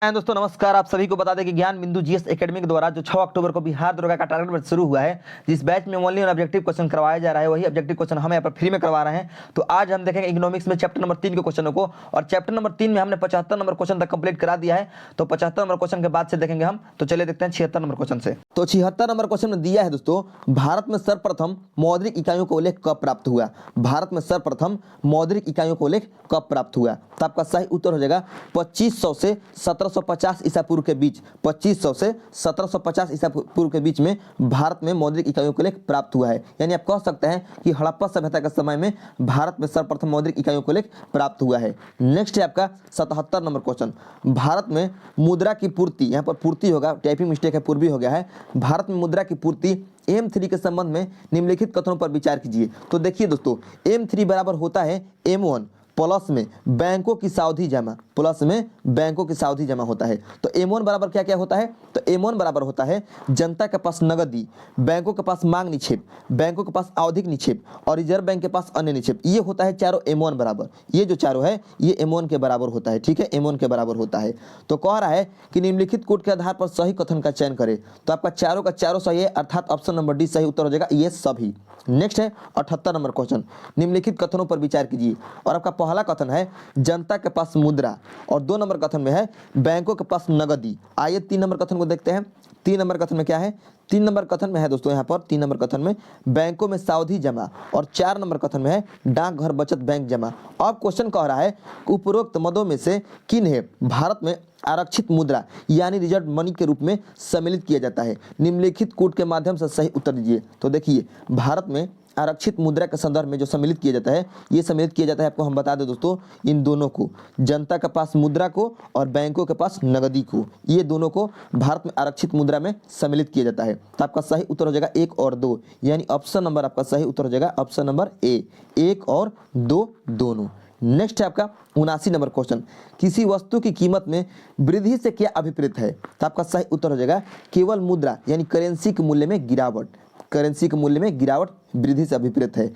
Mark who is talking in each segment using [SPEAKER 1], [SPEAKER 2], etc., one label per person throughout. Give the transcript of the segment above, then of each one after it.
[SPEAKER 1] दोस्तों नमस्कार। आप सभी को बता दें कि ज्ञान बिंदु जीएस एकेडमी के द्वारा जो 6 अक्टूबर को बिहार दरोगा का टारगेट बैच शुरू हुआ है, जिस बैच में ओनली और ऑब्जेक्टिव क्वेश्चन करवाया जा रहा है, वही ऑब्जेक्टिव क्वेश्चन हम यहाँ पर फ्री में करवा रहे हैं। तो आज हम देखेंगे इकोनॉमिक्स में चैप्टर नंबर 3 के क्वेश्चनों को, और चैप्टर नंबर 3 में हमने 75 नंबर क्वेश्चन तक कंप्लीट करा दिया है। तो 75 नंबर क्वेश्चन के बाद से देखेंगे हम। तो चलिए देखते हैं 76 नंबर क्वेश्चन से। तो 76 नंबर क्वेश्चन में दिया है दोस्तों, भारत में सर्वप्रथम मौद्रिक इकाइयों का उल्लेख कब प्राप्त हुआ। भारत में सर्वप्रथम मौद्रिक इकाइयों का उल्लेख कब प्राप्त हुआ। तो आपका सही उत्तर हो जाएगा 2500 से 1750 ईसा पूर्व के बीच। 2500 से 1750 ईसा पूर्व के बीच में भारत में मौद्रिक इकाइयों का उल्लेख प्राप्त हुआ है। यानी आप कह सकते हैं कि हड़प्पा सभ्यता के समय में भारत में सर्वप्रथम मौद्रिक इकाइयों का उल्लेख प्राप्त हुआ है। नेक्स्ट है आपका 77 नंबर क्वेश्चन, भारत में मुद्रा की पूर्ति, यहाँ पर पूर्ति होगा, टाइपिंग मिस्टेक है, पूर्वी हो गया है। भारत में मुद्रा की पूर्ति M3 के संबंध में निम्नलिखित कथनों पर विचार कीजिए। तो देखिए दोस्तों, M3 बराबर होता है M1 प्लस में बैंकों की सावधि जमा, प्लस में बैंकों की सावधि जमा होता है। तो M1 बराबर क्या क्या होता है। तो M1 बराबर होता है जनता के पास नगदी, बैंकों के पास मांग निक्षेप, बैंकों के पास आवधिक निक्षेप और रिजर्व बैंक के पास अन्य निक्षेप। ये होता है चारों M1 बराबर। ये जो चारों है ये M1 के बराबर होता है। ठीक है, M1 के बराबर होता है। तो कह रहा है कि निम्नलिखित कोड के आधार पर सही कथन का चयन करें। तो आपका चारों का चारों सही है, अर्थात ऑप्शन नंबर डी सही उत्तर हो जाएगा, ये सभी। नेक्स्ट है 78 नंबर क्वेश्चन, निम्नलिखित कथनों पर विचार कीजिए। और आपका पहला कथन है जनता के पास मुद्रा, और 2 नंबर कथन में है बैंकों के पास नगदी। आइए 3 नंबर कथन को देखते हैं। 3 नंबर कथन में क्या है। 3 नंबर कथन में है दोस्तों, यहाँ पर 3 नंबर कथन में बैंकों में सावधि जमा, और 4 नंबर कथन में है डाकघर बचत बैंक जमा। अब क्वेश्चन कह रहा है उपरोक्त मदों में से किन्हें भारत में आरक्षित मुद्रा यानी रिजर्व मनी के रूप में सम्मिलित किया जाता है। निम्नलिखित कोड के माध्यम से सही उत्तर दीजिए। तो देखिए, भारत में आरक्षित मुद्रा के संदर्भ में जो सम्मिलित किया जाता है, ये सम्मिलित किया जाता है, आपको हम बता दें दोस्तों, इन दोनों को, जनता के पास मुद्रा को और बैंकों के पास नगदी को, ये दोनों को भारत में आरक्षित मुद्रा में सम्मिलित किया जाता है। तो आपका सही उत्तर हो जाएगा 1 और 2, यानी ऑप्शन नंबर आपका सही उत्तर हो जाएगा ऑप्शन नंबर ए, 1 और 2 दोनों। नेक्स्ट है आपका 79 नंबर क्वेश्चन, किसी वस्तु की कीमत में वृद्धि से क्या अभिप्रेत है। तो आपका सही उत्तर हो जाएगा केवल मुद्रा यानी करेंसी के मूल्य में गिरावट, करेंसी के मूल्य में गिरावट वृद्धि से अभिप्रेत है।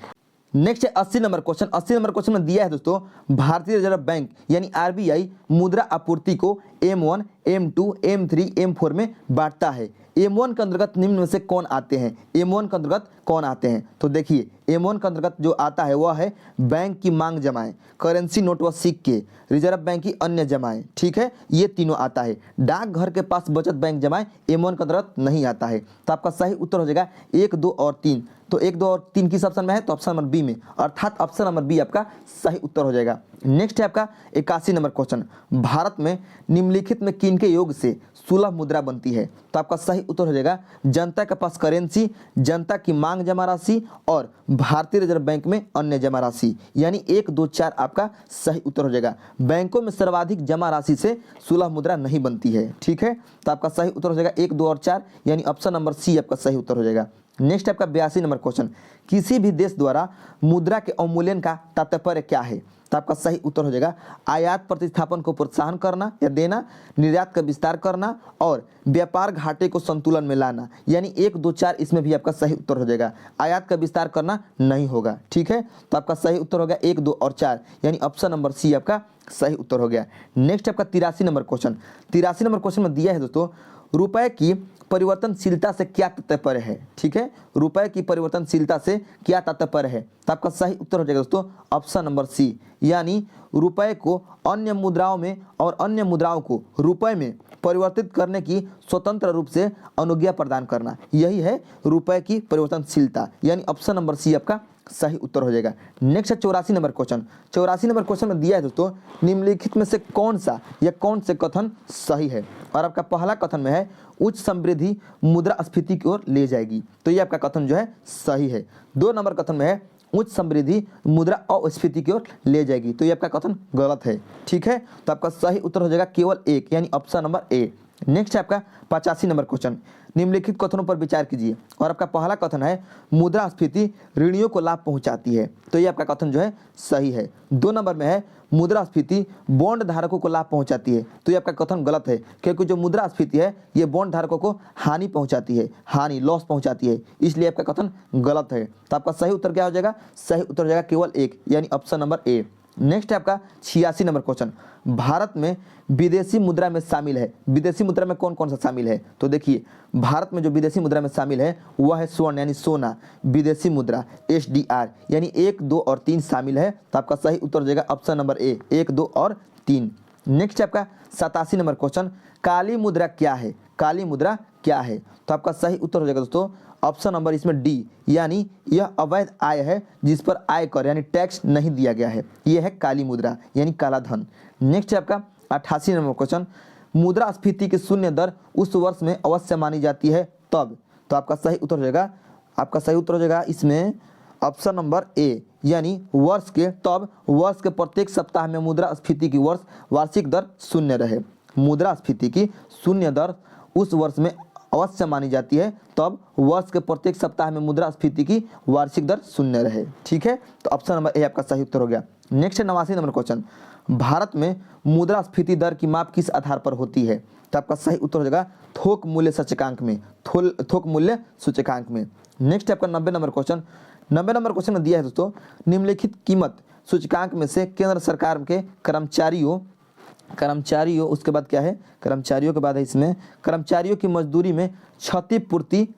[SPEAKER 1] नेक्स्ट है 80 नंबर क्वेश्चन। 80 नंबर क्वेश्चन में दिया है दोस्तों, भारतीय रिजर्व बैंक यानी आरबीआई मुद्रा आपूर्ति को M1, M2, M3, M4 में बांटता है। M1 के अंतर्गत निम्न में से कौन आते हैं। M1 के अंतर्गत कौन आते हैं। तो देखिए, M1 के अंतर्गत जो आता है वह है बैंक की मांग जमाएं, करेंसी नोट व सिक्के, रिजर्व बैंक की अन्य जमाएं। ठीक है, ये तीनों आता है। डाकघर के पास बचत बैंक जमाएं M1 के अंतर्गत नहीं आता है। तो आपका सही उत्तर हो जाएगा 1, 2 और 3। तो 1, 2 और 3 किस ऑप्शन में है। तो ऑप्शन नंबर बी में, अर्थात ऑप्शन नंबर बी आपका सही उत्तर हो जाएगा। नेक्स्ट है आपका 81 नंबर क्वेश्चन, भारत में निम्नलिखित में किन के योग से सुलभ मुद्रा बनती है। तो आपका सही उत्तर हो जाएगा जनता के पास करेंसी, जनता की मांग जमा राशि और भारतीय रिजर्व बैंक में अन्य जमा राशि, यानी 1, 2, 4 आपका सही उत्तर हो जाएगा। बैंकों में सर्वाधिक जमा राशि से सुलभ मुद्रा नहीं बनती है। ठीक है, तो आपका सही उत्तर हो जाएगा 1, 2 और 4, यानी ऑप्शन नंबर सी आपका सही उत्तर हो जाएगा। नेक्स्ट आपका 82 नंबर क्वेश्चन, किसी भी देश द्वारा मुद्रा के अवमूल्यन का तात्पर्य क्या है। तो आपका सही उत्तर हो जाएगा आयात प्रतिस्थापन को प्रोत्साहन करना या देना, निर्यात का विस्तार करना और व्यापार घाटे को संतुलन में लाना, यानी 1, 2, 4 इसमें भी आपका सही उत्तर हो जाएगा। आयात का विस्तार करना नहीं होगा। ठीक है, तो आपका सही उत्तर हो गया 1, 2 और 4, यानी ऑप्शन नंबर सी आपका सही उत्तर हो गया। नेक्स्ट आपका 83 नंबर क्वेश्चन। 83 नंबर क्वेश्चन में दिया है दोस्तों, रुपए की परिवर्तनशीलता से क्या तात्पर्य है। ठीक है, रुपए की परिवर्तनशीलता से क्या तात्पर्य है। तो आपका सही उत्तर हो जाएगा दोस्तों ऑप्शन नंबर सी, यानी रुपए को अन्य मुद्राओं में और अन्य मुद्राओं को रुपए में परिवर्तित करने की स्वतंत्र रूप से अनुज्ञा प्रदान करना, यही है रुपए की परिवर्तनशीलता, यानी ऑप्शन नंबर सी आपका सही उत्तर हो जाएगा। नेक्स्ट है 84 नंबर क्वेश्चन। 84 नंबर क्वेश्चन में दिया है दोस्तों, निम्नलिखित में से कौन सा या कौन से कथन सही है। और आपका पहला कथन में है उच्च समृद्धि मुद्रास्फीति की ओर ले जाएगी। तो ये आपका कथन जो है सही है। 2 नंबर कथन में है उच्च समृद्धि मुद्रा अस्फीति की ओर ले जाएगी। तो ये आपका कथन गलत है। ठीक है, तो आपका सही उत्तर हो जाएगा केवल 1, यानी ऑप्शन नंबर ए। नेक्स्ट है आपका 85 नंबर क्वेश्चन, निम्नलिखित कथनों पर विचार कीजिए। और आपका पहला कथन है मुद्रास्फीति ऋणियों को लाभ पहुंचाती है। तो ये आपका कथन जो है सही है। 2 नंबर में है मुद्रास्फीति बॉन्ड धारकों को लाभ पहुंचाती है। तो ये आपका कथन गलत है, क्योंकि जो मुद्रास्फीति है ये बॉन्ड धारकों को हानि पहुंचाती है, हानि लॉस पहुंचाती है, इसलिए आपका कथन गलत है। तो आपका सही उत्तर क्या हो जाएगा। सही उत्तर हो जाएगा केवल 1, यानी ऑप्शन नंबर ए। नेक्स्ट है आपका 86 नंबर क्वेश्चन, भारत में विदेशी मुद्रा में शामिल है, विदेशी मुद्रा में कौन कौन सा शामिल है? तो देखिए भारत में जो विदेशी मुद्रा में शामिल है वह है स्वर्ण यानी सोना, विदेशी मुद्रा SDR यानी 1, 2 और 3 शामिल है। तो आपका सही उत्तर हो जाएगा ऑप्शन नंबर ए, 1, 2 और 3। नेक्स्ट है आपका 87 नंबर क्वेश्चन, काली मुद्रा क्या है? काली मुद्रा क्या है? तो आपका सही उत्तर हो जाएगा दोस्तों ऑप्शन नंबर इसमें डी, यानी यह अवैध आय है जिस पर आयकर यानी टैक्स नहीं दिया गया है, यह है काली मुद्रा यानी काला धन। नेक्स्ट है आपका 88 नंबर क्वेश्चन, मुद्रास्फीति की शून्य दर उस वर्ष में अवश्य मानी जाती है तब। तो आपका सही उत्तर हो जाएगा, आपका सही उत्तर हो जाएगा इसमें ऑप्शन नंबर ए, यानी वर्ष के तब वर्ष के प्रत्येक सप्ताह में मुद्रास्फीति की वार्षिक दर शून्य रहे। मुद्रास्फीति की शून्य दर उस वर्ष में अवश्य मानी जाती है तब वर्ष के प्रत्येक सप्ताह में मुद्रास्फीति की वार्षिक दर शून्य रहे। ठीक है, तो ऑप्शन नंबर ए आपका सही उत्तर हो गया। नेक्स्ट है 89 नंबर क्वेश्चन, भारत में मुद्रास्फीति दर की माप किस आधार पर होती है? तो आपका सही उत्तर हो जाएगा थोक मूल्य सूचकांक में, थोक मूल्य सूचकांक में। नेक्स्ट है आपका 90 नंबर क्वेश्चन, 90 नंबर क्वेश्चन में दिया है दोस्तों, निम्नलिखित कीमत सूचकांक में से केंद्र सरकार के कर्मचारियों उसके बाद क्या है, कर्मचारियों के बाद है इसमें कर्मचारियों की मजदूरी में क्षतिपूर्ति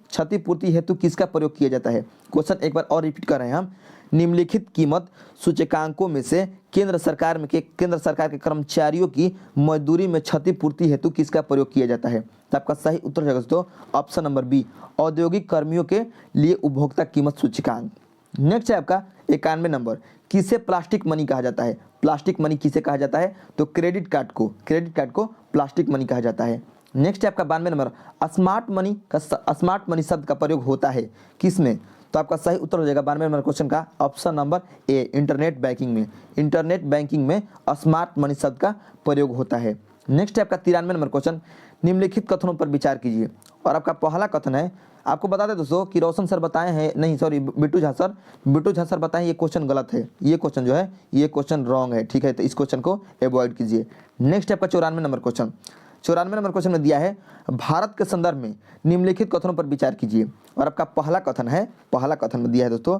[SPEAKER 1] हेतु किसका प्रयोग किया जाता है? क्वेश्चन एक बार और रिपीट कर रहे हैं हम, निम्नलिखित कीमत सूचकांकों में से केंद्र सरकार के कर्मचारियों की मजदूरी में क्षतिपूर्ति हेतु किसका प्रयोग किया जाता है? तो आपका सही उत्तर हो जाएगा दोस्तों ऑप्शन नंबर बी, औद्योगिक कर्मियों के लिए उपभोक्ता कीमत सूचकांक। नेक्स्ट है आपका 91 नंबर, किसे प्लास्टिक मनी कहा जाता है? प्लास्टिक मनी किसे कहा जाता है? तो क्रेडिट कार्ड को प्लास्टिक मनी कहा जाता है। नेक्स्ट है आपका 92 नंबर, स्मार्ट मनी शब्द का प्रयोग होता है किसमें? तो आपका सही उत्तर हो जाएगा 92 नंबर क्वेश्चन का option number A, internet banking में स्मार्ट मनी शब्द का प्रयोग होता है। नेक्स्ट है आपका 93 नंबर क्वेश्चन, निम्नलिखित कथनों पर विचार कीजिए। और आपका पहला कथन है, आपको बता दें दोस्तों कि रोशन सर बताए हैं, नहीं सॉरी बिट्टू झा सर बताएं ये क्वेश्चन गलत है, ये क्वेश्चन जो है ये क्वेश्चन रॉन्ग है। ठीक है, तो इस क्वेश्चन को अवॉइड कीजिए। नेक्स्ट है आपका 94 नंबर क्वेश्चन, 94 नंबर क्वेश्चन में दिया है भारत के संदर्भ में निम्नलिखित कथनों पर विचार कीजिए। और आपका पहला कथन में दिया है दोस्तों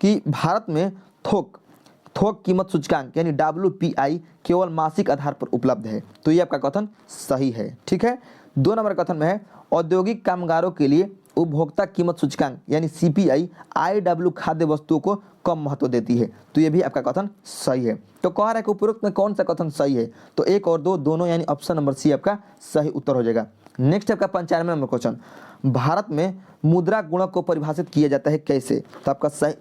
[SPEAKER 1] कि भारत में थोक कीमत सूचकांक यानी WPI केवल मासिक आधार पर उपलब्ध है। तो ये आपका कथन सही है। ठीक है, 2 नंबर कथन में है औद्योगिक कामगारों के लिए उपभोक्ता कीमत सूचकांक यानी CPI IW खाद्य वस्तुओं को कम महत्व देती है। तो ये भी आपका कथन सही है। तो कह रहा है कि उपरोक्त में कौन सा कथन सही है? तो 1 और 2 दोनों यानी ऑप्शन नंबर सी आपका सही उत्तर हो जाएगा। नेक्स्ट आपका 95 नंबर क्वेश्चन, भारत में मुद्रा गुणक को परिभाषित किया जाता है कैसे? तो आपका सही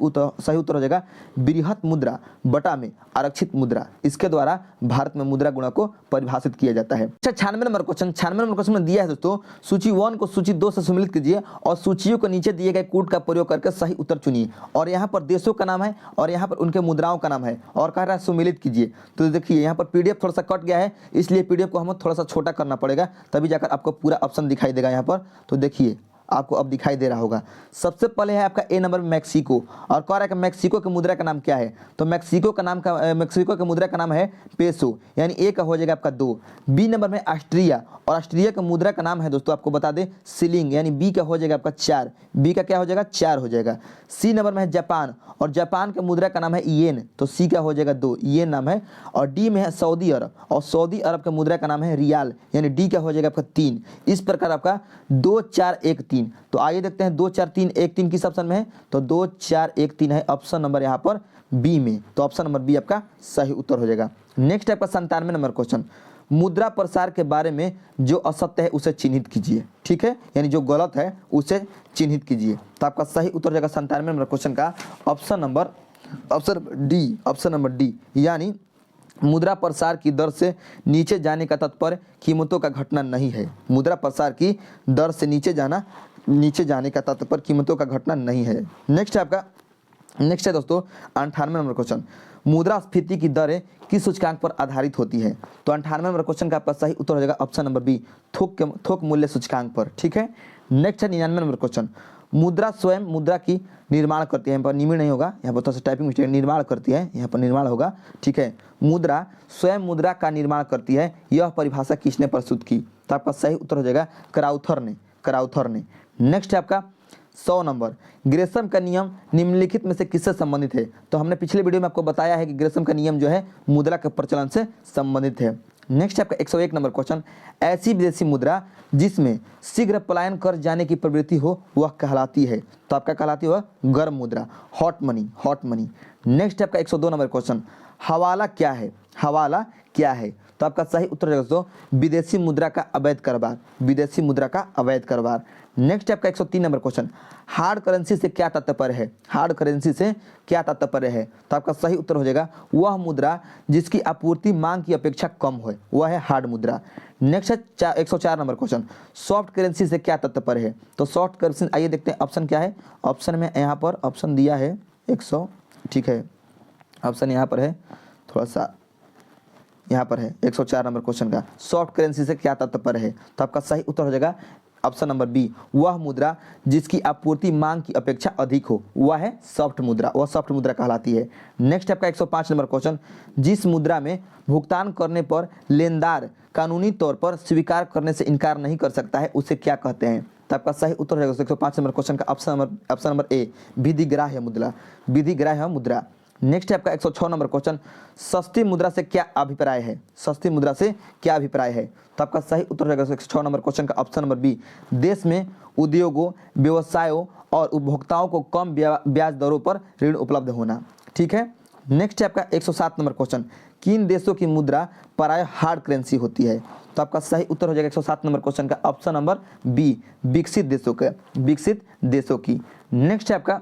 [SPEAKER 1] उत्तर हो जाएगा बृहत मुद्रा बटा में आरक्षित मुद्रा, इसके द्वारा भारत में मुद्रा गुणक को परिभाषित किया जाता है। 96 नंबर क्वेश्चन में दिया है दोस्तों, सूची 1 को सूची 2 से सम्मिलित कीजिए और सूचियों को नीचे दिए गए कोड का प्रयोग करके सही उत्तर चुनिए। और यहाँ पर देशों का नाम है और यहाँ पर उनके मुद्राओं का नाम है और कह रहा है सम्मिलित कीजिए। तो देखिए यहाँ पर PDF थोड़ा सा कट गया है, इसलिए PDF को हमें थोड़ा सा छोटा करना पड़ेगा, तभी जाकर आपको पूरा ऑप्शन दिखाई देगा यहाँ पर। तो देखिए आपको अब दिखाई दे रहा होगा। सबसे पहले है आपका ए नंबर मैक्सिको और कह रहा है कि मैक्सिको के मुद्रा का नाम क्या है? तो मैक्सिको के मुद्रा का नाम है पेसो, यानी ए का हो जाएगा आपका 2। बी नंबर में ऑस्ट्रिया और ऑस्ट्रिया के मुद्रा का नाम है दोस्तों आपको बता दें सिलिंग, यानी बी का हो जाएगा आपका 4, बी का क्या हो जाएगा 4 हो जाएगा। सी नंबर में है जापान और जापान के मुद्रा का नाम है येन, तो सी का हो जाएगा 2, येन नाम है। और डी में है सऊदी अरब और सऊदी अरब के मुद्रा का नाम है रियाल, यानी डी का हो जाएगा आपका 3। इस प्रकार आपका 2 4 1 3। तो आइए देखते हैं 2 4 3 1 3 किस ऑप्शन में है? तो 2 4 1 3 है ऑप्शन नंबर यहाँ पर बी में। तो ऑप्शन नंबर बी आपका सही उत्तर हो जाएगा। नेक्स्ट आपका 97 नंबर क्वेश्चन, मुद्रा प्रसार के बारे में जो असत्य है उसे चिन्हित कीजिए। ठीक है, यानी जो गलत है उसे चिन्हित कीजिए। तो आपका सही उत्तर हो जाएगा 97 नंबर क्वेश्चन का ऑप्शन नंबर डी, यानी मुद्रा प्रसार की दर से नीचे जाने का तात्पर्य कीमतों का घटना नहीं है। मुद्रा प्रसार की दर से नीचे जाने का तात्पर्य कीमतों का घटना नहीं है। नेक्स्ट है दोस्तों 98 नंबर क्वेश्चन, मुद्रास्फीति की दरें किस सूचकांक पर आधारित होती है? तो 98 नंबर क्वेश्चन का आपका सही उत्तर हो जाएगा ऑप्शन नंबर बी, थोक मूल्य सूचकांक पर। ठीक है, नेक्स्ट है 99 नंबर क्वेश्चन, मुद्रा स्वयं मुद्रा की निर्माण करती है, यहाँ पर निमिड़ नहीं होगा, यहाँ पर थोड़ा सा टाइपिंग मिस्टेक, निर्माण करती है, यहाँ पर निर्माण होगा। ठीक है, मुद्रा स्वयं मुद्रा का निर्माण करती है, यह परिभाषा किसने प्रस्तुत की? तो आपका सही उत्तर हो जाएगा क्राउथर ने। नेक्स्ट है आपका 100 नंबर, ग्रेशम का नियम निम्नलिखित में से किससे संबंधित है? तो हमने पिछले वीडियो में आपको बताया है कि ग्रेशम का नियम जो है मुद्रा के प्रचलन से संबंधित है। नेक्स्ट आपका 101 नंबर क्वेश्चन, ऐसी विदेशी मुद्रा जिसमें शीघ्र पलायन कर जाने की प्रवृत्ति हो वह कहलाती है? तो आपका कहलाती है गर्म मुद्रा, hot money, hot money. Next आपका 102 नंबर क्वेश्चन, हवाला क्या है? हवाला क्या है? तो आपका सही उत्तर है दोस्तों विदेशी मुद्रा का अवैध कारोबार, विदेशी मुद्रा का अवैध कारोबार। नेक्स्ट आपका 103 नंबर क्वेश्चन, हार्ड करेंसी से क्या तात्पर्य है? हार्ड करेंसी से क्या तात्पर्य है? तो आपका सही उत्तर हो जाएगा वह मुद्रा जिसकी आपूर्ति मांग की अपेक्षा कम हो, वह है हार्ड मुद्रा। नेक्स्ट है 104 नंबर क्वेश्चन, सॉफ्ट करेंसी से क्या तात्पर्य है? तो सॉफ्ट करेंसी, आइए देखते हैं ऑप्शन क्या है। ऑप्शन में यहाँ पर ऑप्शन दिया है 100, ठीक है, ऑप्शन यहाँ पर है, थोड़ा सा यहाँ पर है 104 नंबर क्वेश्चन का, सॉफ्ट करेंसी से क्या तात्पर्य है? तो आपका सही उत्तर हो जाएगा ऑप्शन नंबर बी, वह मुद्रा जिसकी आपूर्ति मांग की अपेक्षा अधिक हो, वह है सॉफ्ट मुद्रा, वह सॉफ्ट मुद्रा कहलाती है। नेक्स्ट आपका 105 नंबर क्वेश्चन, जिस मुद्रा में भुगतान करने पर लेनदार कानूनी तौर पर स्वीकार करने से इनकार नहीं कर सकता है उसे क्या कहते हैं? तो आपका सही उत्तर हो जाएगा 105 नंबर क्वेश्चन का ऑप्शन नंबर ए, विधिग्राह्य मुद्रा, विधिग्राह्य मुद्रा। नेक्स्ट है आपका 106 नंबर क्वेश्चन, सस्ती मुद्रा से क्या अभिप्राय है? सस्ती मुद्रा से क्या अभिप्राय है? तो आपका सही उत्तर रहेगा 106 नंबर क्वेश्चन का ऑप्शन नंबर बी, देश में उद्योगों, व्यवसायों और उपभोक्ताओं को कम ब्याज दरों पर ऋण उपलब्ध होना, ठीक है। नेक्स्ट है आपका 107 नंबर क्वेश्चन, किन देशों की मुद्रा प्राय हार्ड करेंसी होती है? तो आपका सही उत्तर हो जाएगा 107 नंबर क्वेश्चन का ऑप्शन नंबर बी, विकसित देशों के, विकसित देशों की। नेक्स्ट है आपका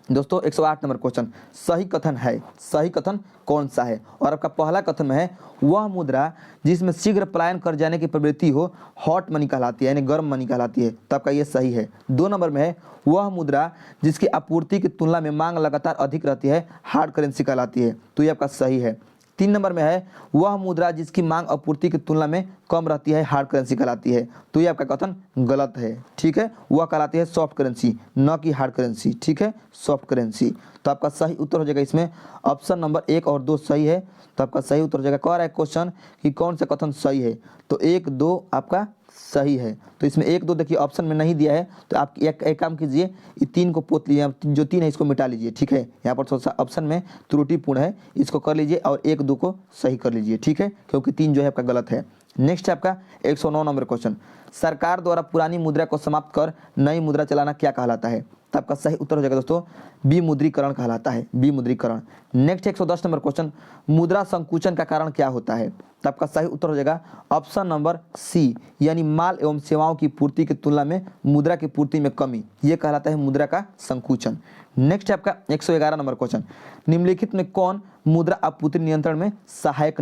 [SPEAKER 1] दोस्तों 108 नंबर क्वेश्चन, सही कथन है, सही कथन कौन सा है? और आपका पहला कथन में है वह मुद्रा जिसमें शीघ्र पलायन कर जाने की प्रवृत्ति हो हॉट मनी कहलाती है, यानी गर्म मनी कहलाती है, तो आपका ये सही है। 2 नंबर में है वह मुद्रा जिसकी आपूर्ति की तुलना में मांग लगातार अधिक रहती है हार्ड करेंसी कहलाती है, तो ये आपका सही है। 3 नंबर में है वह मुद्रा जिसकी मांग आपूर्ति की तुलना में कम रहती है हार्ड करेंसी कहलाती है, तो ये आपका कथन गलत है, ठीक है, वह कहलाती है सॉफ्ट करेंसी, न कि हार्ड करेंसी, ठीक है, सॉफ्ट करेंसी। तो आपका सही उत्तर हो जाएगा इसमें ऑप्शन नंबर 1 और 2 सही है, तो आपका सही उत्तर हो जाएगा। कह रहा है क्वेश्चन कि कौन सा कथन सही है, तो 1 2 आपका सही है। तो इसमें 1 2 देखिए ऑप्शन में नहीं दिया है, तो आप एक काम कीजिए, ये 3 को पोत लीजिए, जो 3 है इसको मिटा लीजिए, ठीक है, यहाँ पर थोड़ा सा ऑप्शन में त्रुटिपूर्ण है, इसको कर लीजिए और 1 2 को सही कर लीजिए, ठीक है, क्योंकि 3 जो है आपका गलत है। नेक्स्ट है आपका 109 नंबर क्वेश्चन, सरकार द्वारा पुरानी मुद्रा को समाप्त कर नई मुद्रा चलाना क्या कहलाता है? तो आपका सही उत्तर हो जाएगा दोस्तों विमुद्रीकरण कहलाता है, विमुद्रीकरण। नेक्स्ट 110 नंबर क्वेश्चन, मुद्रा संकुचन का कारण क्या होता है? तो आपका सही उत्तर हो जाएगा ऑप्शन नंबर सी, यानी माल एवं सेवाओं की पूर्ति की तुलना में मुद्रा की पूर्ति में कमी, ये कहलाता है मुद्रा का संकुचन। नेक्स्ट आपका 111 नंबर क्वेश्चन, निम्नलिखित में कौन मुद्रा आपूर्ति नियंत्रण में सहायक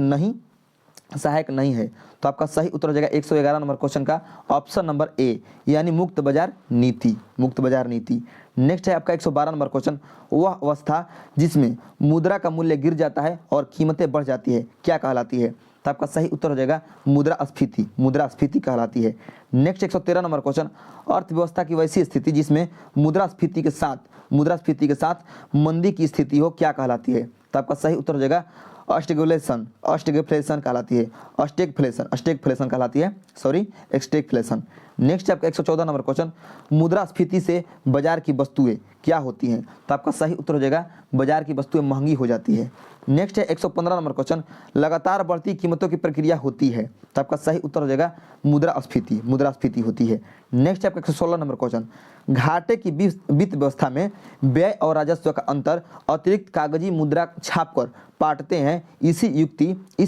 [SPEAKER 1] नहीं है? तो आपका सही उत्तर हो जाएगा 111 नंबर क्वेश्चन का ऑप्शन नंबर ए, यानी मुक्त बाजार नीति, मुक्त बाजार नीति। नेक्स्ट है आपका 112 नंबर क्वेश्चन, वह अवस्था जिसमें मुद्रा का मूल्य गिर जाता है और कीमतें बढ़ जाती है क्या कहलाती है? तो आपका सही उत्तर हो जाएगा मुद्रास्फीति, मुद्रास्फीति कहलाती है। नेक्स्ट 113 नंबर क्वेश्चन, अर्थव्यवस्था की वैसी स्थिति जिसमें मुद्रास्फीति के साथ मंदी की स्थिति हो क्या कहलाती है? तो आपका सही उत्तर हो जाएगा स्टैगफ्लेशन, स्टैगफ्लेशन कहलाती है, स्टैगफ्लेशन कहलाती है, सॉरी स्टैगफ्लेशन। नेक्स्ट आपका 114 नंबर क्वेश्चन, मुद्रास्फीति से बाजार की वस्तुएं क्या होती हैं? तो आपका सही उत्तर हो जाएगा बाजार की वस्तुएं महंगी हो जाती है। नेक्स्ट है 115 नंबर क्वेश्चन, लगातार बढ़ती कीमतों की प्रक्रिया होती है, तो आपका सही उत्तर हो जाएगा मुद्रास्फीति, मुद्रास्फीति होती है। नेक्स्ट आपका 116 नंबर क्वेश्चन, घाटे की वित्त व्यवस्था में व्यय और राजस्व का अंतर अतिरिक्त कागजी मुद्रा छापकर पाटते हैं, इस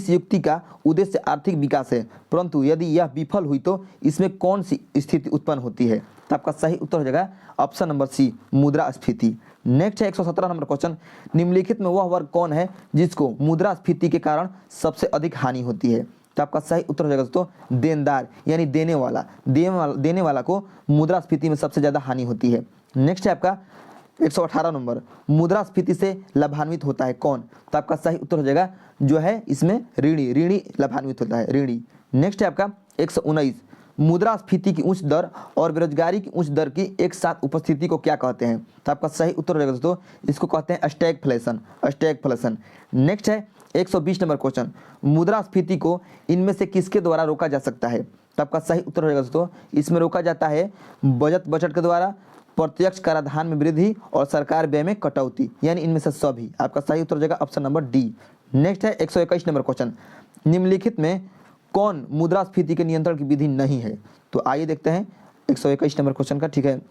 [SPEAKER 1] युक्ति का उद्देश्य आर्थिक विकास है, परंतु यदि यह विफल हुई तो इसमें कौन सी स्थिति उत्पन्न होती है? तो आपका सही उत्तर हो जाएगा ऑप्शन नंबर सी, मुद्रास्फीति। नेक्स्ट है 117 नंबर क्वेश्चन, निम्नलिखित में वह वर्ग कौन है जिसको मुद्रास्फीति के कारण सबसे अधिक हानि होती है? तो आपका सही उत्तर हो जाएगा दोस्तों देनदार, यानी देने वाला को मुद्रास्फीति में सबसे ज्यादा हानि होती है। नेक्स्ट है आपका 118 नंबर, मुद्रास्फीति से लाभान्वित होता है कौन? तो आपका सही उत्तर हो जाएगा जो है इसमें ऋणी लाभान्वित होता है, ऋणी। नेक्स्ट है आपका 119, मुद्रास्फीति की उच्च दर और बेरोजगारी की उच्च दर की एक साथ उपस्थिति को क्या कहते हैं? तो आपका सही उत्तर हो जाएगा दोस्तों इसको कहते हैं स्टैगफ्लेशन। नेक्स्ट है 120 नंबर क्वेश्चन, मुद्रास्फीति को इनमें से किसके द्वारा रोका जा सकता है? तो आपका सही उत्तर हो जाएगा दोस्तों इसमें रोका जाता है बचत के द्वारा, प्रत्यक्ष कराधान में वृद्धि और सरकार व्यय में कटौती, यानी इनमें से सभी। आपका सही उत्तर हो जाएगा ऑप्शन नंबर डी। नेक्स्ट है 121 नंबर क्वेश्चन, निम्नलिखित में कौन मुद्रास्फीति के नियंत्रण की विधि नहीं है? तो आइए देखते हैं 121 नंबर क्वेश्चन का। ठीक है,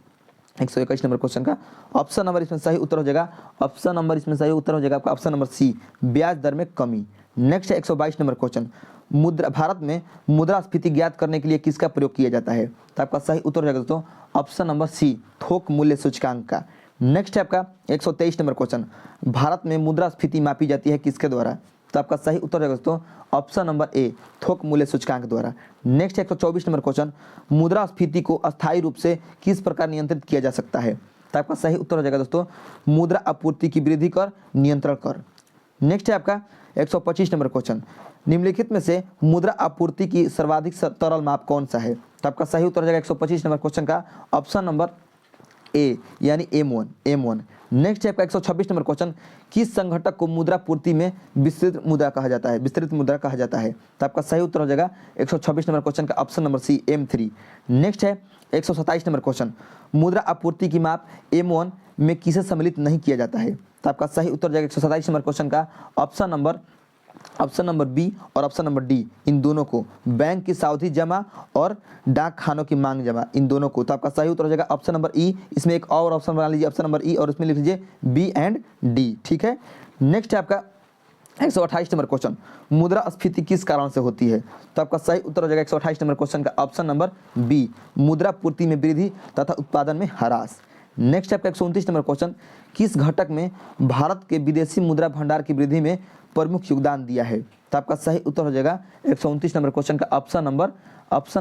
[SPEAKER 1] 121 नंबर क्वेश्चन का ऑप्शन नंबर इसमें सही उत्तर हो जाएगा, ऑप्शन नंबर इसमें सही उत्तर हो जाएगा आपका ऑप्शन नंबर सी, ब्याज दर में कमी। नेक्स्ट है 122 नंबर क्वेश्चन, भारत में मुद्रास्फीति ज्ञात करने के लिए किसका प्रयोग किया जाता है? तो आपका सही उत्तर हो जाएगा दोस्तों ऑप्शन नंबर सी, थोक मूल्य सूचकांक का। नेक्स्ट है आपका 123 नंबर क्वेश्चन, भारत में मुद्रास्फीति मापी जाती है किसके द्वारा? तो आपका सही उत्तर रहेगा दोस्तों ऑप्शन नंबर ए, थोक मूल्य सूचकांक द्वारा। नेक्स्ट 124 नंबर क्वेश्चन, मुद्रास्फीति को अस्थायी रूप से किस प्रकार नियंत्रित किया जा सकता है? तो आपका सही उत्तर हो जाएगा दोस्तों मुद्रा आपूर्ति की वृद्धि कर, नियंत्रण कर। नेक्स्ट है आपका 125 नंबर क्वेश्चन, निम्नलिखित में से मुद्रा आपूर्ति की सर्वाधिक तरल माप कौन सा है? तो आपका सही उत्तर हो जाएगा 125 नंबर क्वेश्चन का ऑप्शन नंबर ए, यानी M1। नेक्स्ट है आपका 126 नंबर क्वेश्चन, किस संघटक को मुद्रा पूर्ति में विस्तृत मुद्रा कहा जाता है? तो आपका सही उत्तर हो जाएगा 126 नंबर क्वेश्चन का option number C, M3। Next है 127 नंबर क्वेश्चन, मुद्रा आपूर्ति की माप M1 में किसे सम्मिलित नहीं किया जाता है? तो आपका सही उत्तर हो जाएगा 127 नंबर क्वेश्चन का ऑप्शन नंबर बी और ऑप्शन नंबर डी, इन दोनों को, बैंक की सावधि जमा और डाक खानों की मांग जमा, इन दोनों को। तो आपका सही उत्तर हो जाएगा ऑप्शन नंबर ई। इसमें एक और ऑप्शन बना लीजिए, ऑप्शन नंबर ई, और इसमें लिख लीजिए बी एंड डी। ठीक है, नेक्स्ट है आपका 128 नंबर क्वेश्चन, मुद्रास्फीति किस कारण से होती है? तो आपका सही उत्तर हो जाएगा 128 नंबर क्वेश्चन का ऑप्शन नंबर बी, मुद्रा पूर्ति में वृद्धि तथा उत्पादन में ह्रास। नेक्स्ट है आपका 129 नंबर क्वेश्चन, किस घटक में भारत के विदेशी मुद्रा भंडार की वृद्धि में प्रमुख योगदान दिया है? तो आपका सही उत्तर हो जाएगा 129 नंबर क्वेश्चन का ऑप्शन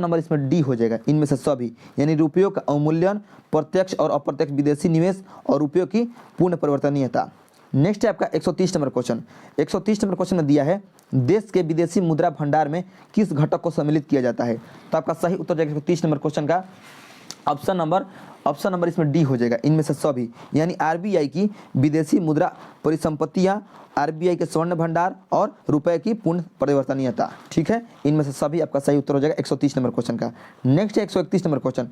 [SPEAKER 1] नंबर इसमें डी हो जाएगा, इनमें से सभी, यानी रुपयों का अवमूल्यन, प्रत्यक्ष और अप्रत्यक्ष विदेशी निवेश और रुपयों की पूर्ण परिवर्तनीयता। नेक्स्ट है आपका 130 नंबर क्वेश्चन, 130 नंबर क्वेश्चन में दिया है देश के विदेशी मुद्रा भंडार में किस घटक को सम्मिलित किया जाता है? तो आपका सही उत्तर जाएगा 130 नंबर क्वेश्चन का ऑप्शन नंबर इसमें डी हो जाएगा, इनमें से सभी, यानी आरबीआई की विदेशी मुद्रा परिसंपत्तियां, आरबीआई के स्वर्ण भंडार और रुपए की पूर्ण परिवर्तनीयता। ठीक है, इनमें से सभी आपका सही उत्तर हो जाएगा 130 नंबर क्वेश्चन का। नेक्स्ट है 131 नंबर क्वेश्चन,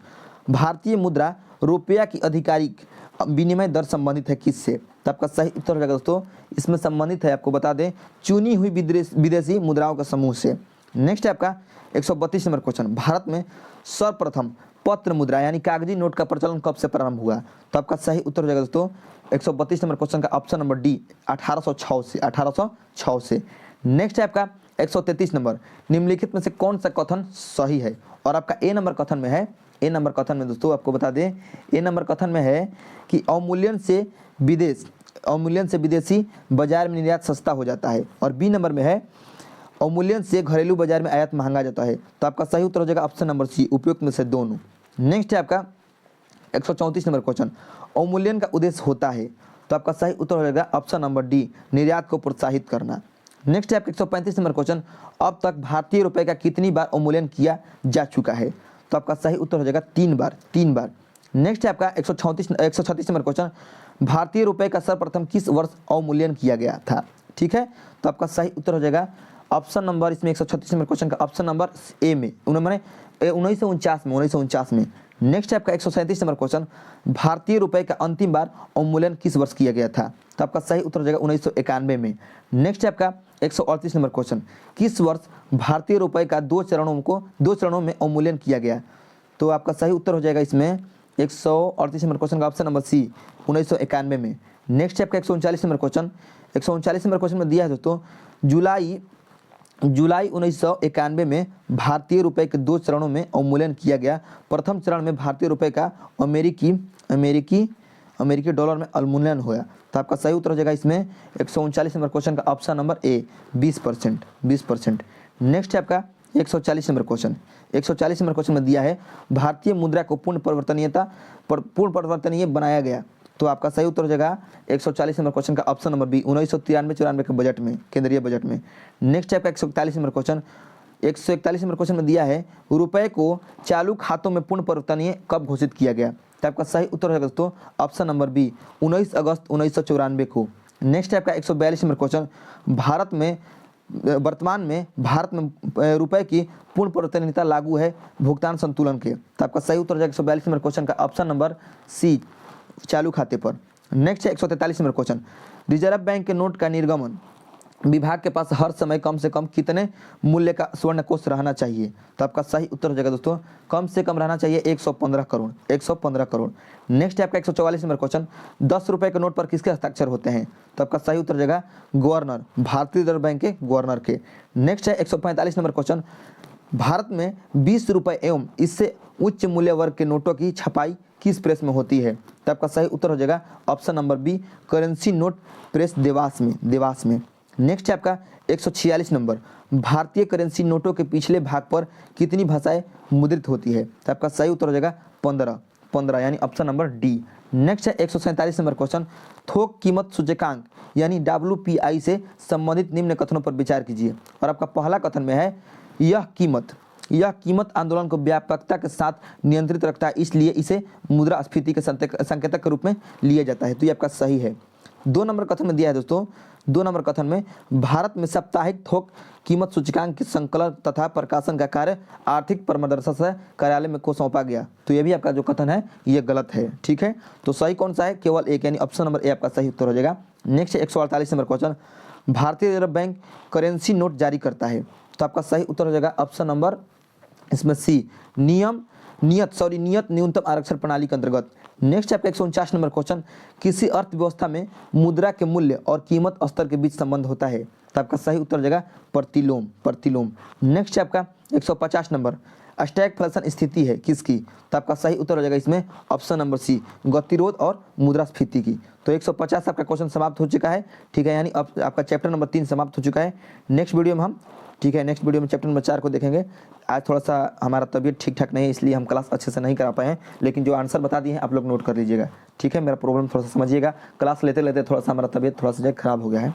[SPEAKER 1] भारतीय मुद्रा रुपया की आधिकारिक विनिमय दर संबंधित है किससे? तो आपका सही उत्तर हो जाएगा दोस्तों, इसमें संबंधित है, आपको बता दें, चुनी हुई विदेशी मुद्राओं के समूह से। नेक्स्ट है आपका 132 नंबर क्वेश्चन, भारत में सर्वप्रथम पत्र मुद्रा यानी कागजी नोट का प्रचलन कब से प्रारंभ हुआ? तो आपका सही उत्तर हो जाएगा दोस्तों 132 नंबर क्वेश्चन का ऑप्शन नंबर डी, 1806 से। नेक्स्ट है आपका 133 नंबर, निम्नलिखित में से कौन सा कथन सही है? और आपका ए नंबर कथन में है, ए नंबर कथन में दोस्तों आपको बता दें, ए नंबर कथन में है कि अवमूल्यन से विदेशी बाजार में निर्यात सस्ता हो जाता है, और बी नंबर में है अवमूल्यन से घरेलू बाजार में आयात महंगा जाता है। तो आपका सही उत्तर हो जाएगा ऑप्शन नंबर सी, उपयुक्त में से दोनों। नेक्स्ट है आपका 134 नंबर क्वेश्चन, अवमूल्यन का उद्देश्य होता है? तो आपका सही उत्तर हो जाएगा ऑप्शन नंबर डी, निर्यात को प्रोत्साहित करना। नेक्स्ट है आपका 135 नंबर क्वेश्चन, अब तक भारतीय रुपए का कितनी बार अवमूल्यन किया जा चुका है? तो आपका सही उत्तर हो जाएगा 3 बार। नेक्स्ट है आपका 136 नंबर क्वेश्चन, भारतीय रुपए का सर्वप्रथम किस वर्ष अवमूल्यन किया गया था? ठीक है, तो आपका सही उत्तर हो जाएगा ऑप्शन नंबर इसमें 136 नंबर क्वेश्चन का ऑप्शन नंबर ए में, 1949 में। नेक्स्ट है आपका 137 नंबर क्वेश्चन, भारतीय रुपए का अंतिम बार अवमूल्यन किस वर्ष किया गया था? तो आपका सही उत्तर हो जाएगा 1991 में। नेक्स्ट है आपका 138 नंबर क्वेश्चन, किस वर्ष भारतीय रुपए का 2 चरणों में अवमूल्यन किया गया? तो आपका सही उत्तर हो जाएगा इसमें 138 नंबर क्वेश्चन का ऑप्शन नंबर सी, 1991 में। नेक्स्ट है आपका 139 नंबर क्वेश्चन, 139 नंबर क्वेश्चन में दिया है दोस्तों, जुलाई 1991 में भारतीय रुपए के 2 चरणों में अवमूल्यन किया गया। प्रथम चरण में भारतीय रुपए का अमेरिकी डॉलर में अवमूल्यन हुआ। तो आपका सही उत्तर हो जाएगा इसमें 139 नंबर क्वेश्चन का ऑप्शन नंबर ए, 20%। नेक्स्ट है आपका 140 नंबर क्वेश्चन, 140 नंबर क्वेश्चन में दिया है भारतीय मुद्रा को पूर्ण परिवर्तनीय बनाया गया। तो आपका सही उत्तर हो जाएगा 140 नंबर क्वेश्चन का ऑप्शन नंबर बी, 1993-94 के बजट में, केंद्रीय बजट में। नेक्स्ट है आपका 141 नंबर क्वेश्चन, 141 नंबर क्वेश्चन में दिया है रुपए को चालू खातों में पूर्ण परिवर्तनीय कब घोषित किया गया? तो आपका सही उत्तर हो जाएगा दोस्तों ऑप्शन नंबर बी, 19 अगस्त 1994 को। नेक्स्ट है आपका 142 नंबर क्वेश्चन, भारत में वर्तमान में भारत में रुपए की पूर्ण परिवर्तनीयता लागू है भुगतान संतुलन के। तो आपका सही उत्तर हो जाएगा 142 नंबर क्वेश्चन का ऑप्शन नंबर सी, चालू खाते पर। नेक्स्ट है 143 नंबर क्वेश्चन, रिजर्व बैंक के नोट का निर्गमन विभाग के पास हर समय कम से कम कितने मूल्य का स्वर्ण कोष रहना चाहिए। तो आपका सही उत्तर हो जाएगा दोस्तों, कम से कम रहना चाहिए 115 करोड़, 115 करोड़। नेक्स्ट है आपका 144 नंबर क्वेश्चन, 10 रुपए के नोट पर किसके हस्ताक्षर होते हैं। तो आपका सही उत्तर हो जाएगा गवर्नर, भारतीय रिजर्व बैंक के गवर्नर के। नेक्स्ट है 145 नंबर क्वेश्चन, भारत में 20 रुपए एवं इससे उच्च मूल्य वर्ग के नोटों की छपाई किस प्रेस में होती है। तो आपका सही उत्तर हो जाएगा option number B, currency note press Dewas में। नेक्स्ट है आपका 146 नंबर, भारतीय करेंसी नोटों के पिछले भाग पर कितनी भाषाएं मुद्रित होती है। तो आपका सही उत्तर हो जाएगा 15 यानी ऑप्शन नंबर डी। नेक्स्ट है 147 नंबर क्वेश्चन, थोक कीमत सूचकांक यानी WPI से संबंधित निम्न कथनों पर विचार कीजिए। और आपका पहला कथन में है, यह कीमत आंदोलन को व्यापकता के साथ नियंत्रित रखता है, इसलिए इसे मुद्रास्फीति के संकेतक के रूप में लिया जाता है। तो ये आपका सही है। 2 नंबर कथन में दिया है दोस्तों, 2 नंबर कथन में, भारत में साप्ताहिक थोक कीमत सूचकांक के संकलन तथा प्रकाशन का कार्य आर्थिक परामर्श कार्यालय को सौंपा गया। तो ये भी आपका जो कथन है ये गलत है, ठीक है। तो सही कौन सा है, केवल एक यानी ऑप्शन नंबर ए आपका सही उत्तर हो जाएगा। नेक्स्ट 148 नंबर क्वेश्चन, भारतीय रिजर्व बैंक करेंसी नोट जारी करता है। तो आपका सही उत्तर हो जाएगा ऑप्शन नंबर इसमें सी, नियत न्यूनतम आरक्षण प्रणाली के अंतर्गत। नेक्स्ट आपका 149 नंबर क्वेश्चन, किसी अर्थव्यवस्था में मुद्रा के मूल्य और कीमत स्तर के बीच संबंध होता है। तो आपका सही उत्तर हो जाएगा प्रतिलोम। नेक्स्ट आपका 150 नंबर, स्टैगफ्लेशन स्थिति है किसकी। तो आपका सही उत्तर हो जाएगा इसमें ऑप्शन नंबर सी, गतिरोध और मुद्रास्फीति की। तो 150 आपका क्वेश्चन समाप्त हो चुका है, ठीक है, यानी आपका चैप्टर नंबर 3 समाप्त हो चुका है। नेक्स्ट वीडियो में हम चैप्टर नंबर 4 को देखेंगे। आज थोड़ा सा हमारा तबीयत ठीक ठाक नहीं है, इसलिए हम क्लास अच्छे से नहीं करा पाए हैं, लेकिन जो आंसर बता दिए हैं आप लोग नोट कर लीजिएगा, ठीक है। मेरा प्रॉब्लम थोड़ा सा समझिएगा, क्लास लेते लेते थोड़ा सा हमारा तबीयत थोड़ा सा खराब हो गया है।